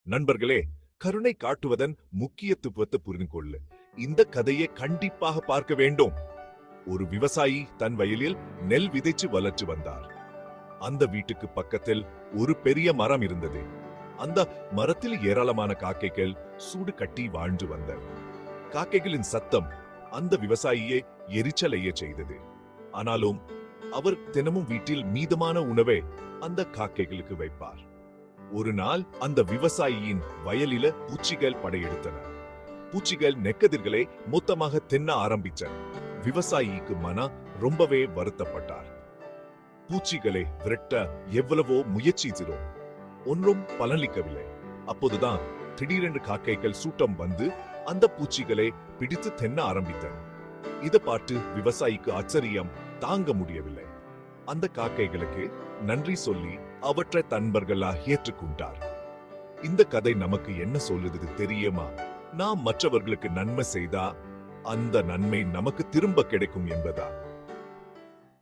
நண்பர்களே, கருணை காட்டுவதன் முக்கியத்துவத்தை புரிந்து கொள்ள இந்த கதையை கண்டிப்பாக பார்க்க வேண்டும். ஒரு விவசாயி தன் வயலில் நெல் விதைச்சு வளர்த்து வந்தார். அந்த வீட்டுக்கு பக்கத்தில் ஒரு பெரிய மரம் இருந்தது. அந்த மரத்தில் ஏராளமான காக்கைகள் சூடு கட்டி வாழ்ந்து வந்தன. காக்கைகளின் சத்தம் அந்த விவசாயியை எரிச்சலைய செய்தது. ஆனாலும் அவர் தினமும் வீட்டில் மீதமான உணவை அந்த காக்கைகளுக்கு வைப்பார். ஒரு நாள் அந்த விவசாயியின் வயலில பூச்சிகள் படையெடுத்தன. பூச்சிகள் நெக்கதிர்களை மொத்தமாக தின்ன ஆரம்பிச்சன. விவசாயிக்கு ரொம்பவே வருத்தப்பட்டார். பூச்சிகளை விரட்ட எவ்வளவோ முயற்சி செய்தோம், ஒன்றும் பலனளிக்கவில்லை. அப்போதுதான் திடீரென்று காக்கைகள் சூட்டம் வந்து அந்த பூச்சிகளை பிடித்து தின்ன ஆரம்பித்தன. இதை பார்த்து விவசாயிக்கு ஆச்சரியம் தாங்க முடியவில்லை. அந்த காக்கைகளுக்கு நன்றி சொல்லி அவற்றை நண்பர்களாக ஏற்றுக்கொண்டார். இந்த கதை நமக்கு என்ன சொல்லுது தெரியுமா? நாம் மற்றவர்களுக்கு நன்மை செய்தா அந்த நன்மை நமக்கு திரும்ப கிடைக்கும் என்பதா.